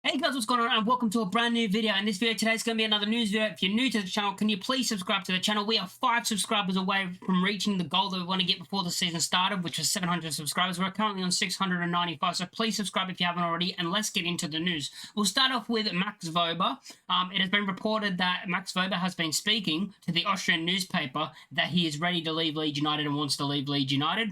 Hey guys, what's going on? And welcome to a brand new video. In this video today, it's going to be another news video. If you're new to the channel, can you please subscribe to the channel? We are 5 subscribers away from reaching the goal that we want to get before the season started, which was 700 subscribers. We're currently on 695, so please subscribe if you haven't already, and let's get into the news. We'll start off with Max Wober. It has been reported that Max Wober has been speaking to the Austrian newspaper that he is ready to leave Leeds United and wants to leave Leeds United.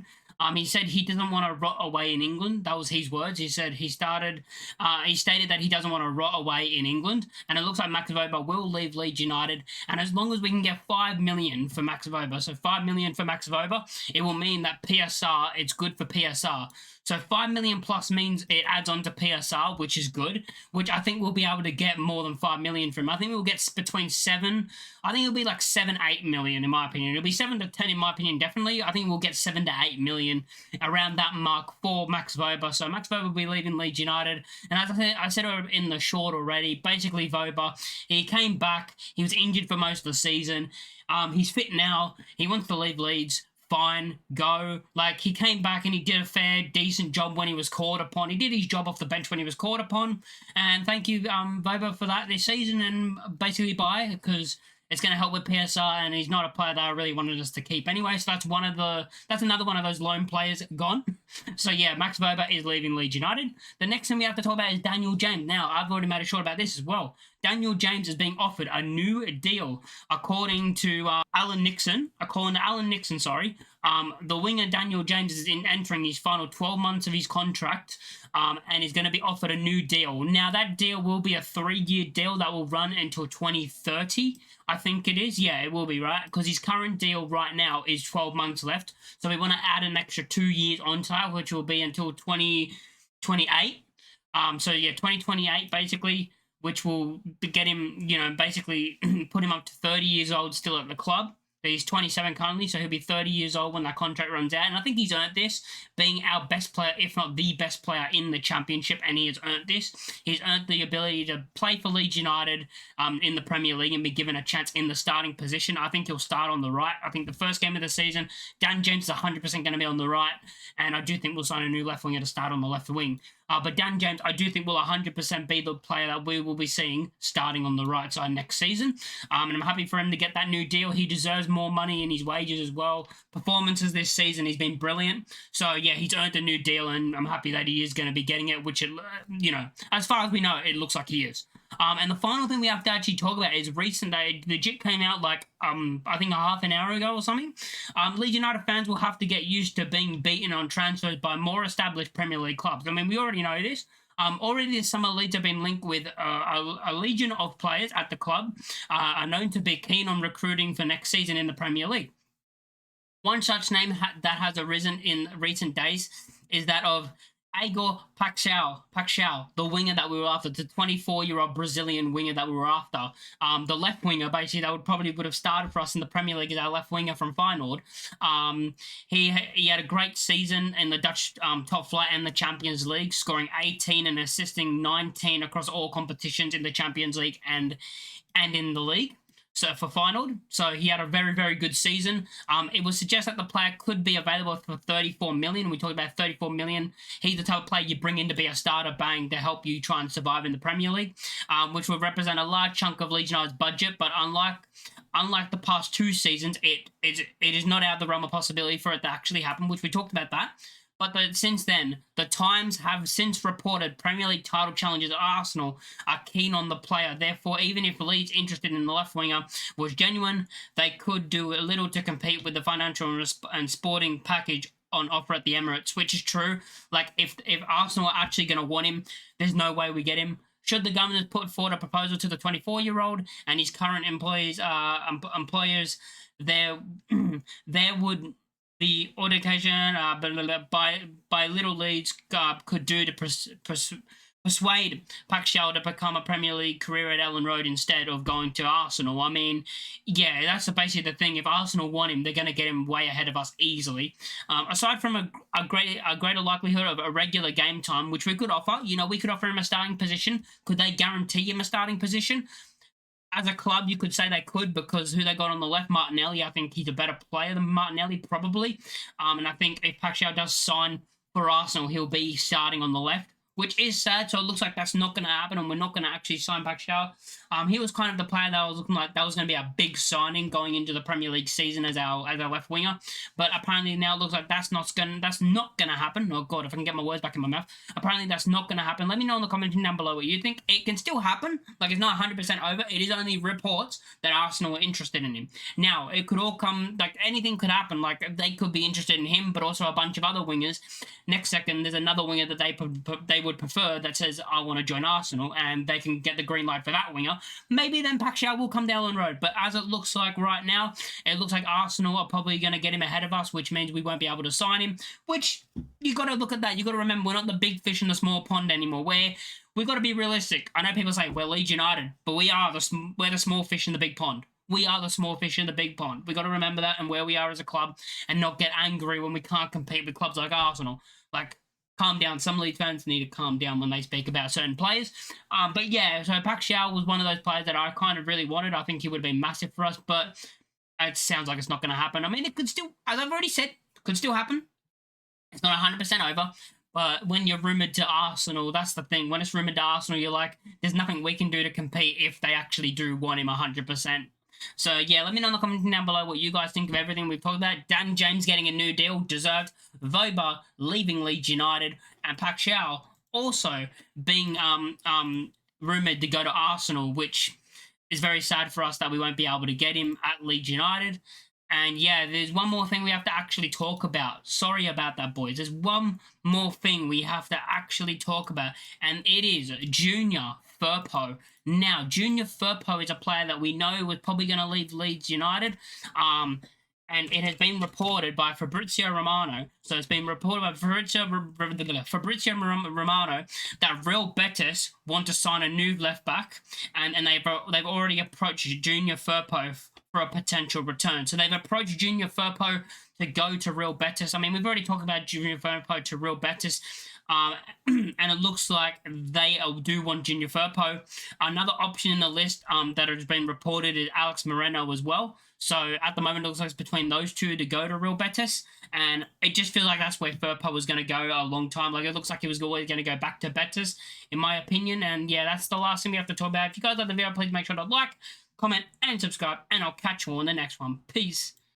He said he doesn't want to rot away in England. That was his words. He said he stated that he doesn't want to rot away in England, and it looks like Max Wober will leave Leeds United. And as long as we can get 5 million for Max Wober, so 5 million for Max Wober, it will mean that PSR, it's good for PSR. So 5 million plus means it adds on to PSR, which is good, which I think we'll be able to get more than 5 million from. I think we'll get between 7, I think it'll be like 7, 8 million in my opinion. It'll be 7 to 10 in my opinion, definitely. I think we'll get 7 to 8 million around that mark for Max Wober. So Max Wober will be leaving Leeds United. And as I said in the short already, basically Wober, he came back, he was injured for most of the season. He's fit now, he wants to leave Leeds. Fine, go. Like, he came back and he did a fair, decent job when he was called upon. He did his job off the bench when he was called upon. And thank you, Wober, for that this season. And basically bye, because it's going to help with PSR, and he's not a player that I really wanted us to keep anyway. So that's another one of those loan players gone. So yeah, Max Wober is leaving Leeds United. The next thing we have to talk about is Daniel James. Now, I've already made a short about this as well. Daniel James is being offered a new deal, according to Alan Nixon. The winger Daniel James is entering his final 12 months of his contract, and is going to be offered a new deal. Now, that deal will be a 3-year deal that will run until 2030. I think it is. Yeah, it will be, right? Because his current deal right now is 12 months left. So we want to add an extra 2 years onto that, which will be until 2028. So yeah, 2028 basically, which will get him, basically put him up to 30 years old still at the club. He's 27 currently, so he'll be 30 years old when that contract runs out. And I think he's earned this, being our best player, if not the best player in the championship, and he has earned this. He's earned the ability to play for Leeds United in the Premier League and be given a chance in the starting position. I think he'll start on the right. I think the first game of the season, Dan James is 100% going to be on the right, and I do think we'll sign a new left winger to start on the left wing. But Dan James, I do think will 100% be the player that we will be seeing starting on the right side next season. And I'm happy for him to get that new deal. He deserves more money in his wages as well. Performances this season, he's been brilliant. So, yeah, he's earned a new deal, and I'm happy that he is going to be getting it, which, as far as we know, it looks like he is. And the final thing we have to actually talk about is recent. They legit came out like, I think a half an hour ago or something. Leeds United fans will have to get used to being beaten on transfers by more established Premier League clubs. I mean, we already know this. Already this summer, Leeds have been linked with a legion of players at the club are known to be keen on recruiting for next season in the Premier League. One such name that has arisen in recent days is that of Igor Paixão, the winger that we were after, the 24-year-old Brazilian winger that we were after. The left winger, basically, that would have started for us in the Premier League as our left winger from Feyenoord. He had a great season in the Dutch top flight and the Champions League, scoring 18 and assisting 19 across all competitions in the Champions League and in the league. So for Feyenoord, so he had a very, very good season. It would suggest that the player could be available for 34 million. We talked about 34 million. He's the type of player you bring in to be a starter, bang, to help you try and survive in the Premier League, which would represent a large chunk of Leeds United's budget. But unlike the past 2 seasons, it is not out of the realm of possibility for it to actually happen, which we talked about that. But since then, the Times have since reported Premier League title challengers Arsenal are keen on the player. Therefore, even if Leeds interested in the left winger was genuine, they could do a little to compete with the financial and sporting package on offer at the Emirates, which is true. Like, if Arsenal are actually going to want him, there's no way we get him. Should the government put forward a proposal to the 24-year-old and his current employers, there would... The audication by Little Leeds could do to persuade Paixão to become a Premier League career at Ellen Road instead of going to Arsenal. I mean, yeah, that's basically the thing. If Arsenal want him, they're going to get him way ahead of us easily. Aside from a greater likelihood of a regular game time, which we could offer, we could offer him a starting position. Could they guarantee him a starting position? As a club, you could say they could, because who they got on the left, Martinelli, I think he's a better player than Martinelli, probably. And I think if Paixão does sign for Arsenal, he'll be starting on the left. which is sad. So it looks like that's not going to happen, and we're not going to actually sign Pacquiao. He was kind of the player that I was looking like that was going to be a big signing going into the Premier League season as our left winger. But apparently now it looks like that's not gonna happen. Oh god, if I can get my words back in my mouth. Apparently that's not gonna happen. Let me know in the comments down below what you think. It can still happen. Like, it's not 100% over. It is only reports that Arsenal are interested in him. Now it could all come, like, anything could happen. Like, they could be interested in him, but also a bunch of other wingers. Next second, there's another winger that they would prefer that says, I want to join Arsenal, and they can get the green light for that winger. Maybe then Pacquiao will come down the road. But as it looks like right now, it looks like Arsenal are probably going to get him ahead of us, which means we won't be able to sign him. Which, you got to look at that. You got to remember, we're not the big fish in the small pond anymore. We got to be realistic. I know people say we're Leeds United, but we're the small fish in the big pond. We are the small fish in the big pond. We got to remember that and where we are as a club, and not get angry when we can't compete with clubs like Arsenal. Like, calm down. Some Leeds fans need to calm down when they speak about certain players. But yeah, so Pacquiao was one of those players that I kind of really wanted. I think he would have been massive for us, but it sounds like it's not going to happen. I mean, it could still, as I've already said, could still happen. It's not 100% over. But when you're rumoured to Arsenal, that's the thing. When it's rumoured to Arsenal, you're like, there's nothing we can do to compete if they actually do want him 100%. So, yeah, let me know in the comments down below what you guys think of everything we've talked about. Dan James getting a new deal, deserved. Wober leaving Leeds United. And Pacquiao also being rumoured to go to Arsenal, which is very sad for us that we won't be able to get him at Leeds United. And yeah, there's one more thing we have to actually talk about. Sorry about that, boys. There's one more thing we have to actually talk about, and it is Junior Firpo. Now, Junior Firpo is a player that we know was probably going to leave Leeds United. And it has been reported by Fabrizio Romano. So it's been reported by Fabrizio Romano that Real Betis want to sign a new left back, and they've already approached Junior Firpo for a potential return. So they've approached Junior Firpo to go to Real Betis. I mean, we've already talked about Junior Firpo to Real Betis. And it looks like they do want Junior Firpo. Another option in the list that has been reported is Alex Moreno as well. So at the moment, it looks like it's between those two to go to Real Betis. And it just feels like that's where Firpo was going to go a long time. Like, it looks like he was always going to go back to Betis, in my opinion. And yeah, that's the last thing we have to talk about. If you guys like the video, please make sure to like, comment, and subscribe. And I'll catch you all in the next one. Peace.